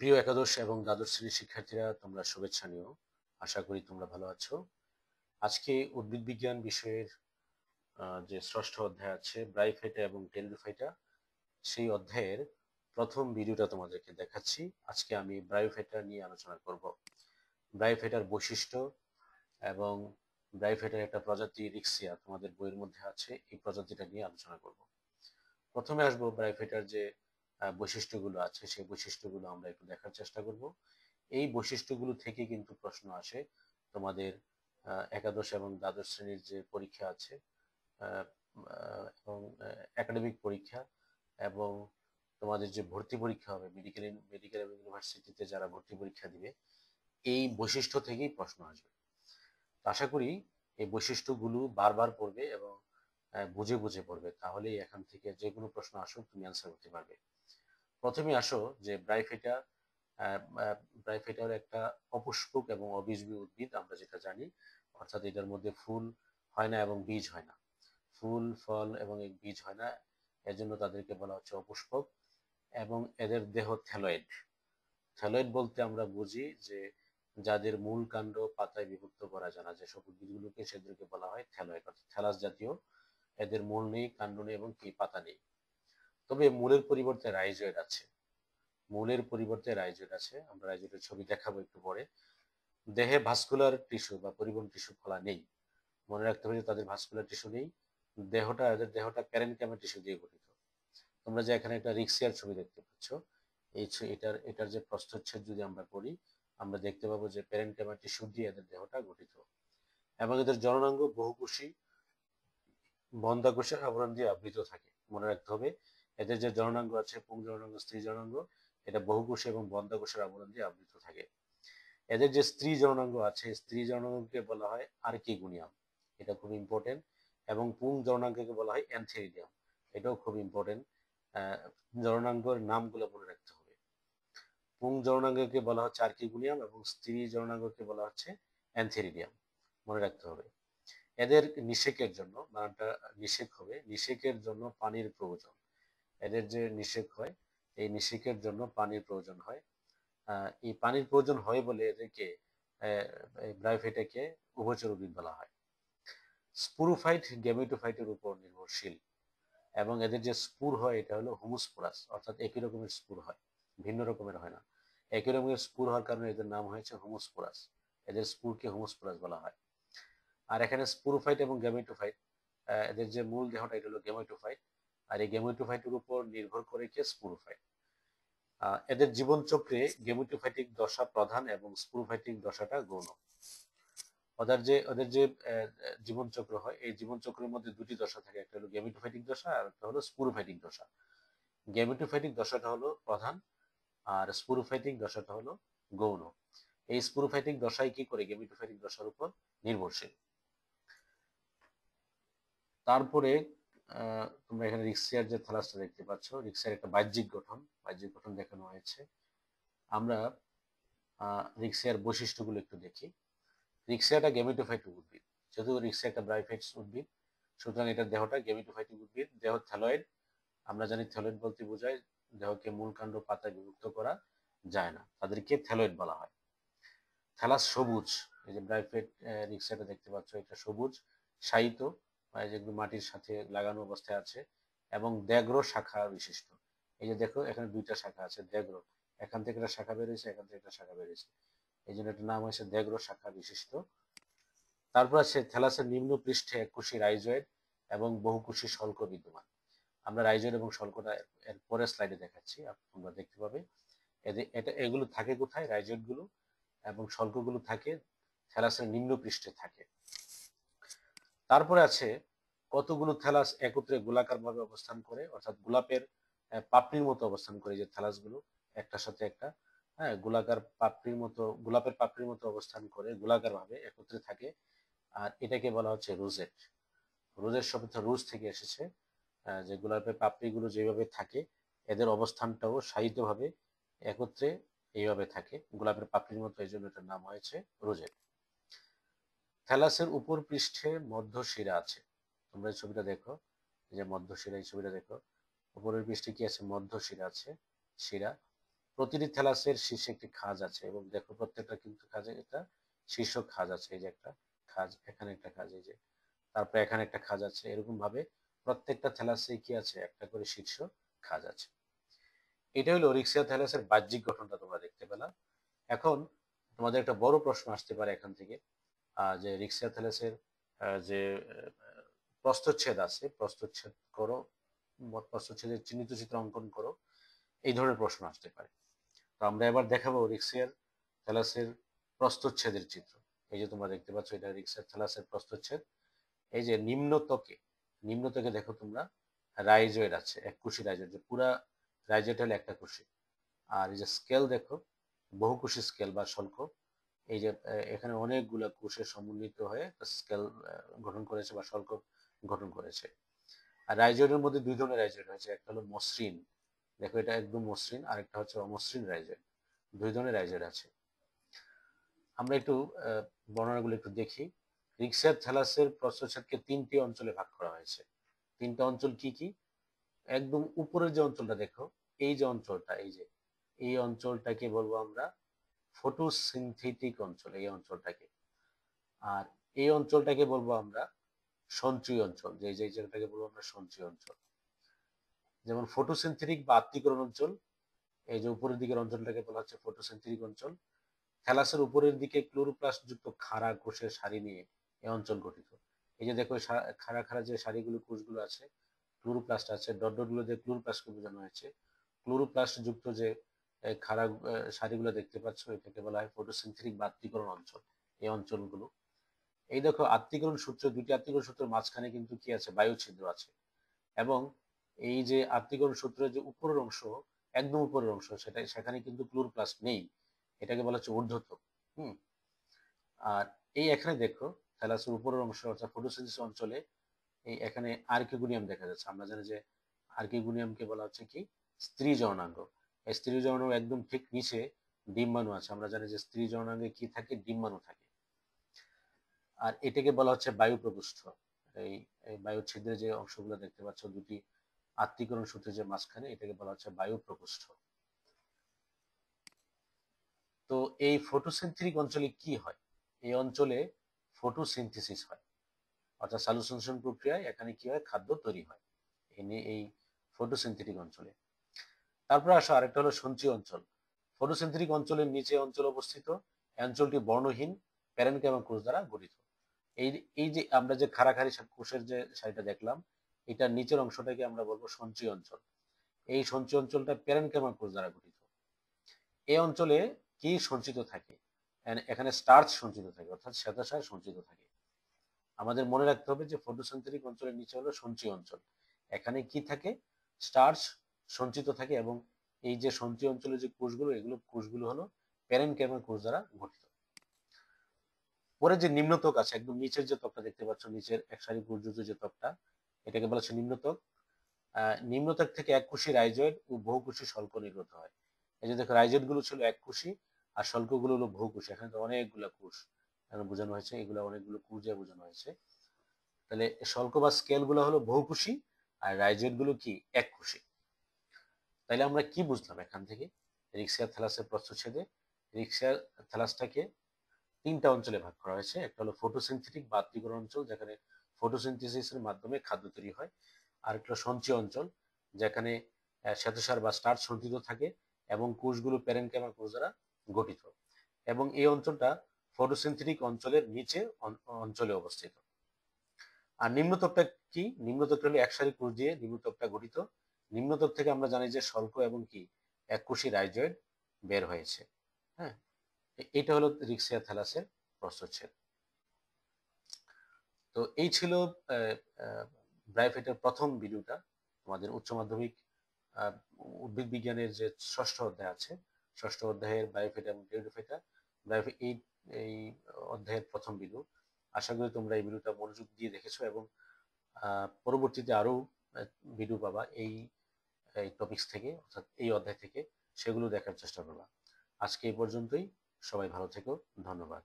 প্রিয় একাদশ এবং দ্বাদশ শ্রেণীর শিক্ষার্থীরা, তোমরা শুভেচ্ছা নিও। আশা করি তোমরা ভালো আছো। আজকে উদ্ভিদ বিজ্ঞান বিষয়ের যে ষষ্ঠ অধ্যায় আছে ব্রাইফাইটা এবং টেরিডোফাইটা, সেই অধ্যায়ের প্রথম ভিডিওটা তোমাদেরকে দেখাচ্ছি। আজকে আমি ব্রায়োফাইটা নিয়ে আলোচনা করব। ব্রায়োফাইটার বৈশিষ্ট্য এবং ব্রায়োফাইটার একটা প্রজাতি রিক্সিয়া তোমাদের বইয়ের মধ্যে আছে, এই প্রজাতিটা নিয়ে আলোচনা করব। প্রথমে আসবো ব্রায়োফাইটার যে বৈশিষ্ট্যগুলো আছে, সেই বৈশিষ্ট্যগুলো আমরা একটু দেখার চেষ্টা করব। এই বৈশিষ্ট্যগুলো থেকে কিন্তু প্রশ্ন আসে তোমাদের একাদশ এবং দ্বাদশ শ্রেণীর যে পরীক্ষা আছে, এবং একাডেমিক পরীক্ষা এবং তোমাদের যে ভর্তি পরীক্ষা হবে মেডিকেল এবং ইউনিভার্সিটিতে যারা ভর্তি পরীক্ষা দিবে, এই বৈশিষ্ট্য থেকেই প্রশ্ন আসবে। আশা করি এই বৈশিষ্ট্যগুলো বারবার পড়বে এবং বুঝে বুঝে পড়বে, তাহলেই এখান থেকে যে কোনো প্রশ্ন আসুক তুমি অ্যান্সার করতে পারবে। প্রথমে আসো যে ব্রাইফাইটা। ব্রাইফাইটা হলো একটা অপুষ্পক এবং অবীজবী উদ্ভিদ, আমরা যেটা জানি। অর্থাৎ এটার মধ্যে ফুল হয় না এবং বীজ হয় না। ফুল, ফল এবং বীজ হয় না, এজন্য তাদেরকে বলা হচ্ছে অপুষ্পক। এবং এদের দেহ থ্যালয়েড। থ্যালয়েড বলতে আমরা বুঝি যে যাদের মূল কাণ্ড পাতায় বিভক্ত করা যায় না, যেসব উদ্ভিদগুলোকে, সেগুলোকে বলা হয় থ্যালয়েড, অর্থাৎ থ্যালাস জাতীয়। এদের মূল নেই, কাণ্ড নেই এবং কি পাতা নেই। তবে মূলের পরিবর্তে রাইজয়েড আছে। মূলের পরিবর্তে রাইজয়েড আছে, আমরা রাইজয়েডের ছবি দেখাবো একটু পরে। দেহে ভাস্কুলার টিস্যু বা পরিবহন টিস্যু ফলা নেই। মনে রাখতে হবে যে তাদের ভাস্কুলার টিস্যু নেই। এদের দেহটা প্যারেনকাইমা টিস্যু দিয়ে গঠিত। তোমরা যে এখানে একটা রিক্সিয়ার ছবি দেখতে পাচ্ছ, এটার যে প্রস্থচ্ছেদ যদি আমরা করি, আমরা দেখতে পাবো যে প্যারেনকাইমা টিস্যু দিয়ে এদের দেহটা গঠিত। এবং এদের জননাঙ্গ বহুকোষী বন্ধ্যাকোষের আবরণ দিয়ে আবৃত থাকে। মনে রাখতে হবে এদের যে জননাঙ্গ আছে, পুংজননাঙ্গ, স্ত্রী জননাঙ্গ, এটা বহুকোষী এবং বন্ধ্যাকোষের আবরণ দিয়ে আবৃত থাকে। এদের যে স্ত্রী জননাঙ্গ আছে, স্ত্রী জননাঙ্গকে বলা হয় আর্কিগুনিয়াম, এটা খুব ইম্পর্টেন্ট। এবং পুং জননাঙ্গকে বলা হয় অ্যানথেরিডিয়াম, এটাও খুব ইম্পর্টেন্ট। জননাঙ্গের নামগুলো মনে রাখতে হবে। পুং জননাঙ্গকে বলা হচ্ছে আর্কিগুনিয়াম এবং স্ত্রী জননাঙ্গকে বলা হচ্ছে অ্যানথেরিডিয়াম, মনে রাখতে হবে। এদের নিষেকের জন্য, বানানটা নিষেক হবে, নিষেকের জন্য পানির প্রয়োজন। এদের যে নিষেক হয়, এই নিষেকের জন্য পানির প্রয়োজন হয়। এই পানির প্রয়োজন হয় বলে এদেরকে ব্রায়োফাইটাকে উভচর উদ্ভিদ বলা হয়। স্পুরোফাইট গেমেটোফাইটের উপর নির্ভরশীল এবং এদের যে স্পুর হয় এটা হলো হোমোস্পোরাস, অর্থাৎ একই রকমের স্পুর হয়, ভিন্ন রকমের হয় না। একই রকমের স্পুর হওয়ার কারণে এদের নাম হয়েছে হোমোস্পোরাস। এদের স্পুরকে হোমোস্পোরাস বলা হয়। আর এখানে স্পুরোফাইট এবং গেমেটোফাইট, এদের যে মূল দেহটা এটা হলো গেমেটোফাইট, আর এই গেমেটোফাইটের উপর নির্ভর করে কে স্পুরোফাইট। এদের জীবনচক্রে গেমেটোফাইটিক দশা প্রধান এবং স্পুরোফাইটিক দশাটা গৌণ। ওদের যে জীবনচক্র হয়, এই জীবনচক্রের মধ্যে দুটি দশা থাকে, একটা হলো গেমেটোফাইটিক দশা আর একটা হলো স্পুরোফাইটিক দশা। গেমেটোফাইটিক দশাটা হলো প্রধান আর স্পুরোফাইটিক দশাটা হলো গৌণ। এই স্পুরোফাইটিক দশাই কি করে গেমেটোফাইটিক দশার উপর নির্ভরশীল। তারপরে তোমরা এখানে রিক্সিয়ার যে থালাসটা দেখতে পাচ্ছ, রিক্সিয়ার একটা বাহ্যিক গঠন দেখানো হয়েছে। আমরা রিক্সিয়ার বৈশিষ্ট্যগুলো একটু দেখি। রিক্সিয়াটা গেমেটোফাইটিক উদ্ভিদ, যেহেতু রিক্সিয়া একটা ব্রায়োফাইটস উদ্ভিদ, সুতরাং এটার দেহটা গেমেটোফাইটিক উদ্ভিদ। দেহ থ্যালয়েড, আমরা জানি থ্যালয়েড বলতে বোঝায় দেহকে মূল কাণ্ড পাতায় বিভক্ত করা যায় না, তাদেরকে থ্যালয়েড বলা হয়। থ্যালাস সবুজ, এই যে ব্রায়োফাইট রিক্সিয়াটা দেখতে পাচ্ছ, এটা সবুজ শায়িত, যেগুলো মাটির সাথে লাগানো অবস্থায় আছে এবং দ্যাগ্র শাখা বিশিষ্ট। এই যে দেখো এখানে দুইটা শাখা আছে, দ্যাগ্র, এখান থেকে একটা শাখা বেরিয়েছে, এখান থেকে একটা শাখা বেরিয়েছে, এই জন্য এটার নাম হয়েছে দ্যাগ্র শাখা বিশিষ্ট। তারপর আছে থ্যালাসের নিম্ন পৃষ্ঠে এককোষী রাইজয়েড এবং বহুকোষী শল্ক বিদ্যমান। আমরা রাইজয়েড এবং শল্কটা এর পরের স্লাইডে দেখাচ্ছি, তোমরা দেখতে পাবে। এগুলো থাকে কোথায়, রাইজয়েড গুলো এবং শল্কগুলো থাকে থ্যালাসের নিম্ন পৃষ্ঠে থাকে। তারপরে আছে কতগুলো থ্যালাস একত্রে গোলাকার ভাবে অবস্থান করে, অর্থাৎ গোলাপের পাপড়ির মতো অবস্থান করে, যে থ্যালাস গুলো একটার সাথে একটা, হ্যাঁ, গোলাপের পাপড়ির মতো অবস্থান করে, গোলাকার ভাবে একত্রে থাকে। আর এটাকে বলা হচ্ছে রোজেট। রোজের শব্দ রোজ থেকে এসেছে, যে গোলাপের পাপড়িগুলো যেভাবে থাকে, এদের অবস্থানটাও শায়িত ভাবে একত্রে এইভাবে থাকে, গোলাপের পাপড়ির মতো, এই জন্য এটার নাম হয়েছে রোজেট। থ্যালাসের উপর পৃষ্ঠে মধ্যশিরা আছে। তোমরা এই ছবিটা দেখো, এই যে মধ্যশিরা, এই ছবিটা দেখো, উপরের পৃষ্ঠে কি আছে, মধ্যশিরা আছে, শিরা। প্রতিটি থ্যালাসের শীর্ষে একটি খাঁজ আছে, এবং দেখো প্রত্যেকটা কিন্তু খাঁজে একটা শীর্ষ খাঁজ আছে। এই যে একটা খাঁজ, এখানে একটা খাঁজ, এই যে, তারপরে এখানে একটা খাঁজ আছে। এরকম ভাবে প্রত্যেকটা থ্যালাসে কি আছে, একটা করে শীর্ষ খাঁজ আছে। এটা হলো রিক্সিয়া থ্যালাসের বাহ্যিক গঠনটা তোমরা দেখতে পেলা। এখন তোমাদের একটা বড় প্রশ্ন আসতে পারে এখান থেকে, যে রিক্সিয়া থ্যালাসের যে প্রস্থচ্ছেদ আছে, প্রস্থচ্ছেদ করো, প্রস্থচ্ছেদের চিহ্নিত চিত্র অঙ্কন করো, এই ধরনের প্রশ্ন আসতে পারে। তো আমরা এবার দেখাবো রিক্সিয়ার থ্যালাসের প্রস্থচ্ছেদের চিত্র। এই যে তোমরা দেখতে পাচ্ছ, এটা রিক্সিয়ার থ্যালাসের প্রস্থচ্ছেদ। এই যে নিম্নতকে দেখো তোমরা রাইজয়েড আছে, এককোষী রাইজয়েড, যে পুরা রাইজয়েড হলো একটা কোষী। আর এই যে স্কেল দেখো, বহুকোষী স্কেল বা শল্ক। এই যে এখানে অনেকগুলা কোষের সমন্বিত হয়ে স্কেল গঠন করেছে বা শল্ক গঠন করেছে। আর রাইজয়েডের মধ্যে দুই ধরনের রাইজয়েড হয়েছে, একটা হলো মসৃণ, দেখো এটা একদম মসৃণ, আর একটা হচ্ছে অমসৃণ রাইজয়েড। দুই ধরনের রাইজয়েড আছে। আমরা একটু বর্ণনাগুলো একটু দেখি। রিক্সিয়ার থ্যালাসের প্রস্থচ্ছেদকে তিনটি অঞ্চলে ভাগ করা হয়েছে। তিনটা অঞ্চল কি কি? একদম উপরের যে অঞ্চলটা দেখো, এই যে অঞ্চলটা, এই যে এই অঞ্চলটাকে বলবো আমরা ফটোসিনথেটিক অঞ্চল, এই অঞ্চলটাকে। আর এই অঞ্চলটাকে বলবো আমরা সঞ্চয়ী অঞ্চল, যে যে জায়গাটাকে বলবো আমরা সঞ্চয়ী অঞ্চল। যেমন ফটোসিনথেটিক বা আত্তীকরণ অঞ্চল, এই যে উপরের দিকের অঞ্চলটাকে বলা হচ্ছে ফটোসিনথেটিক অঞ্চল। থ্যালাসের উপরের দিকে ক্লোরোপ্লাস্ট যুক্ত খাড়া কোষের সারি নিয়ে এই অঞ্চল গঠিত। এই যে দেখো খাড়া খাড়া যে সারিগুলো, কোষগুলো আছে, ক্লোরোপ্লাস্ট আছে, ডট ডট গুলো দিয়ে ক্লোরোপ্লাস্টকে বোঝানো হয়েছে। ক্লোরোপ্লাস্ট যুক্ত যে খাড়া সারিগুলো দেখতে পাচ্ছ, এটাকে বলা হয় ফটোসিনথেটিক বা আত্তীকরণ অঞ্চল, এই অঞ্চলগুলো। এই দেখো আত্তীকরণ সূত্র, দুটি আত্তীকরণ সূত্রের মাঝখানে কিন্তু কি আছে, বায়ু ছিদ্র আছে। এবং এই যে আত্তীকরণ সূত্রের যে উপরের অংশ, একদম উপরের অংশ, সেখানে কিন্তু ক্লোরোপ্লাস্ট নেই, এটাকে বলা হচ্ছে ঊর্ধ্বতক। হুম। আর এই এখানে দেখো থ্যালাসের উপরের অংশ অর্থাৎ ফটোসিনথেসিস অঞ্চলে এই এখানে আর্কিওগোনিয়াম দেখা যাচ্ছে। আমরা জানি যে আর্কিওগোনিয়ামকে বলা হচ্ছে কি, স্ত্রী যৌনাঙ্গ। এই স্ত্রী যৌনাঙ্গ একদম ঠিক নিচে ডিম্বাণু আছে। আমরা জানি যে স্ত্রী যৌনাঙ্গে কি থাকে, ডিম্বাণু থাকে। আর এটাকে বলা হচ্ছে বায়ু প্রকোষ্ঠ। এই বায়ু ছিদ্রে যে অংশগুলো দেখতে পাচ্ছ দুটি আত্তীকরণ সূত্রের যে মাঝখানে, এটাকে বলা হচ্ছে বায়ু প্রকোষ্ঠ। তো এই ফটোসিনথেটিক অঞ্চলে কি হয়? এই অঞ্চলে ফটোসিনথেসিস হয়, অর্থাৎ সালোকসংশ্লেষণ প্রক্রিয়ায় এখানে কি হয়, খাদ্য তৈরি হয় এই ফটোসিনথেটিক অঞ্চলে। তারপরে আসো আরেকটা হলো সঞ্চয়ী অঞ্চল। ফটোসিনথেটিক অঞ্চলের নিচে অঞ্চল অবস্থিত। এই অঞ্চলটি বর্ণহীন প্যারেনকাইমা কোষ দ্বারা গঠিত। এই এই যে আমরা যে খাড়াখাড়ি কোষের যে সারিটা দেখলাম, এটার নিচের অংশটাকে আমরা বলবো সঞ্চয়ী অঞ্চল। এই সঞ্চয়ী অঞ্চলটা প্যারেনকাইমা কোষ দ্বারা গঠিত। এই অঞ্চলে কি সঞ্চিত থাকে? এখানে স্টার্চ সঞ্চিত থাকে, অর্থাৎ শ্বেতসার সঞ্চিত থাকে। আমাদের মনে রাখতে হবে যে ফটোসিনথেটিক অঞ্চলের নিচে হলো সঞ্চয়ী অঞ্চল। এখানে কি থাকে? স্টার্চ সঞ্চিত থাকে। এবং এই যে সঞ্চয়ী অঞ্চলের যে কোষগুলো, এগুলো কোষগুলো হলো প্যারেনকাইমা কোষ দ্বারা গঠিত। পরে যে নিম্নত্বক আছে, একদম নিচের যে ত্বকটা দেখতে পাচ্ছ, নিচের এক সারি পর্যন্ত যে ত্বকটা, এটাকে বলা হচ্ছে নিম্নত্বক। নিম্নত্বক থেকে এককোষী রাইজয়েড ও বহুকোষী শল্ক নির্গত হয়। এই যে দেখো, রাইজয়েড গুলো ছিল এককোষী, আর শল্কগুলো হলো বহুকোষী। এখানে তো অনেকগুলো কোষ এখানে বোঝানো হয়েছে, এগুলো অনেকগুলো কোষ দিয়ে বোঝানো হয়েছে। তাহলে শল্ক বা স্কেল গুলো হলো বহুকোষী, আর রাইজয়েড গুলো কি, এককোষী। তাইলে আমরা কি বুঝলাম এখান থেকে? রিক্সিয়া থ্যালাসের প্রস্থচ্ছেদে রিক্সিয়া থ্যালাসটাকে তিনটা অঞ্চলে ভাগ করা হয়েছে। একটা হলো ফটোসিনথেটিক বা আত্তীকরণ অঞ্চল, যেখানে ফটোসিনথেসিসের মাধ্যমে খাদ্য তৈরি হয়। আর একটা সঞ্চয় অঞ্চল, যেখানে শ্বেতসার বা স্টার্চ সঞ্চিত থাকে এবং কোষগুলো প্যারেনকাইমা কোষ দ্বারা গঠিত। এবং এই অঞ্চলটা ফটোসিনথেটিক অঞ্চলের নিচে অঞ্চলে অবস্থিত। আর নিম্নত্বকটা কি? নিম্নত্বকটা হলো একসারি কোষ দিয়ে নিম্নত্বকটা গঠিত। নিম্নত্বক থেকে আমরা জানি যে শল্ক এবং কি এককোষী রাইজয়েড বের হয়েছে। হ্যাঁ, এটা হলো রিক্সিয়া থ্যালাসের প্রস্থচ্ছেদ। তো এই ছিল ব্রাইফেটের প্রথম ভিডিওটা। আমাদের উচ্চ মাধ্যমিক উদ্ভিদ বিজ্ঞানের যে ষষ্ঠ অধ্যায় আছে, ষষ্ঠ অধ্যায়ের ব্রাইফেট এবং টেরিডোফাইটা, ব্রাইফেট এই অধ্যায়ের প্রথম ভিডিও। আশা করি তোমরা এই ভিডিওটা মনোযোগ দিয়ে দেখেছো, এবং পরবর্তীতে আরো ভিডিও পাবা এই টপিকস থেকে, অর্থাৎ এই অধ্যায় থেকে, সেগুলো দেখার চেষ্টা করবা। আজকে এই পর্যন্তই। সবাই ভালো থেকো। ধন্যবাদ।